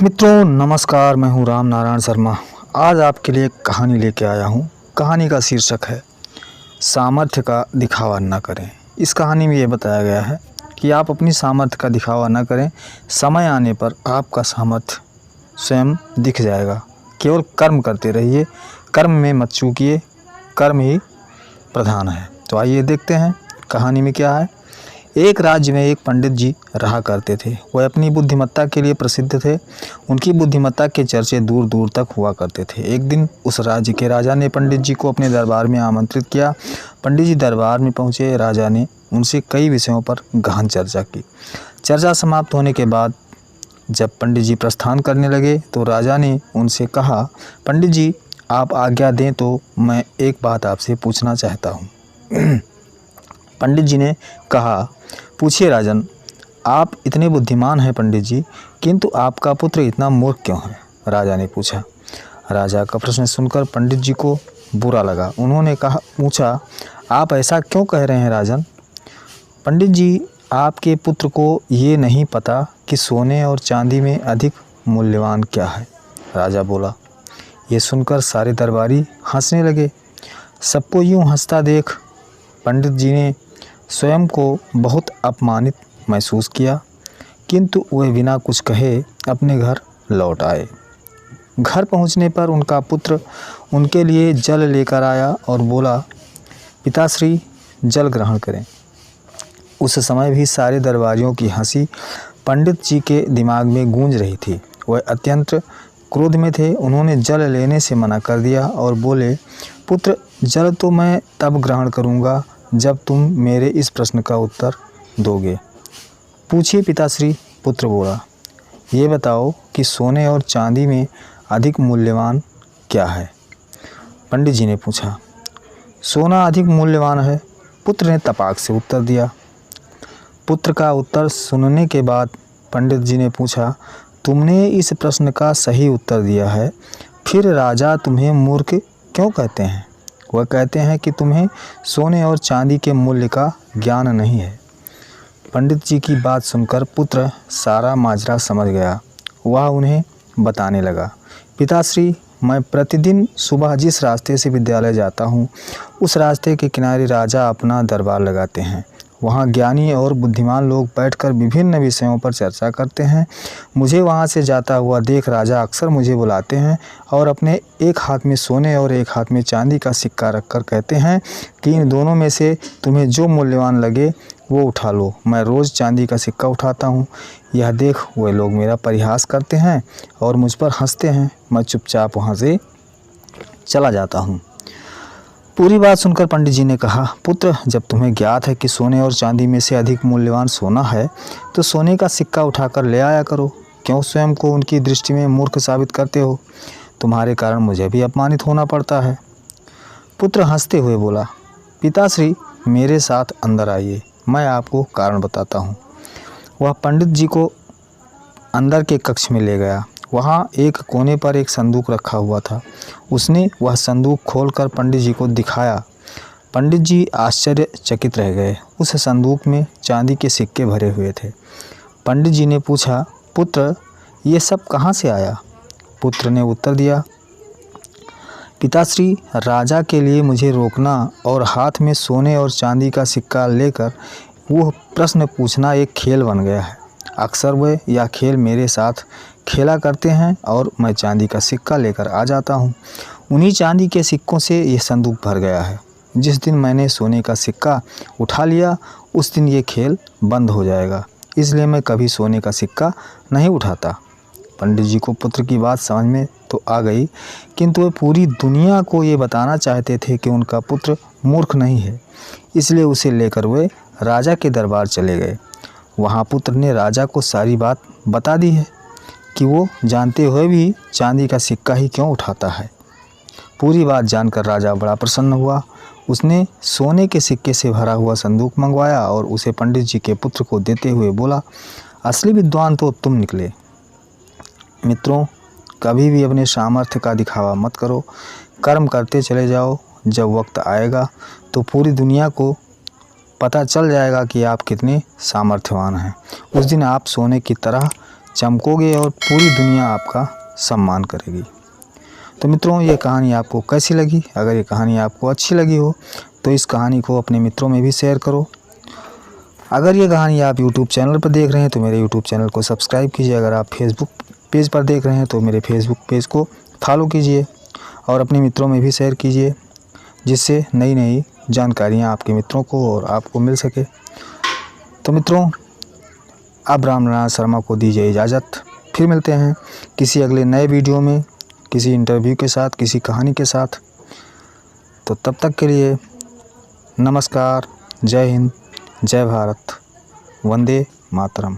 मित्रों नमस्कार, मैं हूं राम नारायण शर्मा। आज आपके लिए एक कहानी लेके आया हूं। कहानी का शीर्षक है सामर्थ्य का दिखावा न करें। इस कहानी में ये बताया गया है कि आप अपनी सामर्थ्य का दिखावा न करें। समय आने पर आपका सामर्थ्य स्वयं दिख जाएगा। केवल कर्म करते रहिए, कर्म में मत चूकिए, कर्म ही प्रधान है। तो आइए देखते हैं कहानी में क्या है। एक राज्य में एक पंडित जी रहा करते थे। वह अपनी बुद्धिमत्ता के लिए प्रसिद्ध थे। उनकी बुद्धिमत्ता के चर्चे दूर दूर तक हुआ करते थे। एक दिन उस राज्य के राजा ने पंडित जी को अपने दरबार में आमंत्रित किया। पंडित जी दरबार में पहुंचे। राजा ने उनसे कई विषयों पर गहन चर्चा की। चर्चा समाप्त होने के बाद जब पंडित जी प्रस्थान करने लगे तो राजा ने उनसे कहा, पंडित जी आप आज्ञा दें तो मैं एक बात आपसे पूछना चाहता हूँ। पंडित जी ने कहा, पूछिए राजन। आप इतने बुद्धिमान हैं पंडित जी, किंतु आपका पुत्र इतना मूर्ख क्यों है? राजा ने पूछा। राजा का प्रश्न सुनकर पंडित जी को बुरा लगा। उन्होंने पूछा, आप ऐसा क्यों कह रहे हैं राजन? पंडित जी, आपके पुत्र को ये नहीं पता कि सोने और चांदी में अधिक मूल्यवान क्या है। राजा बोला। ये सुनकर सारे दरबारी हंसने लगे। सबको यूं हंसता देख पंडित जी ने स्वयं को बहुत अपमानित महसूस किया, किंतु वे बिना कुछ कहे अपने घर लौट आए। घर पहुंचने पर उनका पुत्र उनके लिए जल लेकर आया और बोला, पिताश्री जल ग्रहण करें। उस समय भी सारे दरबारियों की हंसी पंडित जी के दिमाग में गूंज रही थी। वह अत्यंत क्रोध में थे। उन्होंने जल लेने से मना कर दिया और बोले, पुत्र जल तो मैं तब ग्रहण करूँगा जब तुम मेरे इस प्रश्न का उत्तर दोगे। पूछिए पिताश्री, पुत्र बोला। ये बताओ कि सोने और चांदी में अधिक मूल्यवान क्या है? पंडित जी ने पूछा। सोना अधिक मूल्यवान है, पुत्र ने तपाक से उत्तर दिया। पुत्र का उत्तर सुनने के बाद पंडित जी ने पूछा, तुमने इस प्रश्न का सही उत्तर दिया है, फिर राजा तुम्हें मूर्ख क्यों कहते हैं? वह कहते हैं कि तुम्हें सोने और चांदी के मूल्य का ज्ञान नहीं है। पंडित जी की बात सुनकर पुत्र सारा माजरा समझ गया। वह उन्हें बताने लगा, पिताश्री मैं प्रतिदिन सुबह जिस रास्ते से विद्यालय जाता हूँ, उस रास्ते के किनारे राजा अपना दरबार लगाते हैं। वहाँ ज्ञानी और बुद्धिमान लोग बैठकर विभिन्न विषयों पर चर्चा करते हैं। मुझे वहाँ से जाता हुआ देख राजा अक्सर मुझे बुलाते हैं और अपने एक हाथ में सोने और एक हाथ में चांदी का सिक्का रखकर कहते हैं कि इन दोनों में से तुम्हें जो मूल्यवान लगे वो उठा लो। मैं रोज़ चांदी का सिक्का उठाता हूँ। यह देख वे लोग मेरा परिहास करते हैं और मुझ पर हंसते हैं। मैं चुपचाप वहाँ से चला जाता हूँ। पूरी बात सुनकर पंडित जी ने कहा, पुत्र जब तुम्हें ज्ञात है कि सोने और चांदी में से अधिक मूल्यवान सोना है, तो सोने का सिक्का उठाकर ले आया करो। क्यों स्वयं को उनकी दृष्टि में मूर्ख साबित करते हो? तुम्हारे कारण मुझे भी अपमानित होना पड़ता है। पुत्र हंसते हुए बोला, पिताश्री मेरे साथ अंदर आइए, मैं आपको कारण बताता हूँ। वह पंडित जी को अंदर के कक्ष में ले गया। वहाँ एक कोने पर एक संदूक रखा हुआ था। उसने वह संदूक खोलकर पंडित जी को दिखाया। पंडित जी आश्चर्यचकित रह गए। उस संदूक में चांदी के सिक्के भरे हुए थे। पंडित जी ने पूछा, पुत्र ये सब कहाँ से आया? पुत्र ने उत्तर दिया, पिताश्री राजा के लिए मुझे रोकना और हाथ में सोने और चांदी का सिक्का लेकर वो प्रश्न पूछना एक खेल बन गया है। अक्सर वे यह खेल मेरे साथ खेला करते हैं और मैं चांदी का सिक्का लेकर आ जाता हूँ। उन्हीं चांदी के सिक्कों से ये संदूक भर गया है। जिस दिन मैंने सोने का सिक्का उठा लिया उस दिन ये खेल बंद हो जाएगा, इसलिए मैं कभी सोने का सिक्का नहीं उठाता। पंडित जी को पुत्र की बात समझ में तो आ गई, किंतु वे पूरी दुनिया को ये बताना चाहते थे कि उनका पुत्र मूर्ख नहीं है। इसलिए उसे लेकर वे राजा के दरबार चले गए। वहाँ पुत्र ने राजा को सारी बात बता दी है कि वो जानते हुए भी चांदी का सिक्का ही क्यों उठाता है। पूरी बात जानकर राजा बड़ा प्रसन्न हुआ। उसने सोने के सिक्के से भरा हुआ संदूक मंगवाया और उसे पंडित जी के पुत्र को देते हुए बोला, असली विद्वान तो तुम निकले। मित्रों, कभी भी अपने सामर्थ्य का दिखावा मत करो, कर्म करते चले जाओ। जब वक्त आएगा तो पूरी दुनिया को पता चल जाएगा कि आप कितने सामर्थ्यवान हैं। उस दिन आप सोने की तरह चमकोगे और पूरी दुनिया आपका सम्मान करेगी। तो मित्रों, ये कहानी आपको कैसी लगी? अगर ये कहानी आपको अच्छी लगी हो तो इस कहानी को अपने मित्रों में भी शेयर करो। अगर ये कहानी आप यूट्यूब चैनल पर देख रहे हैं तो मेरे यूट्यूब चैनल को सब्सक्राइब कीजिए। अगर आप फेसबुक पेज पर देख रहे हैं तो मेरे फेसबुक पेज को फॉलो कीजिए और अपने मित्रों में भी शेयर कीजिए, जिससे नई नई जानकारियाँ आपके मित्रों को और आपको मिल सके। तो मित्रों, अब रामनारायण शर्मा को दीजिए इजाज़त। फिर मिलते हैं किसी अगले नए वीडियो में, किसी इंटरव्यू के साथ, किसी कहानी के साथ। तो तब तक के लिए नमस्कार, जय हिंद, जय भारत, वंदे मातरम।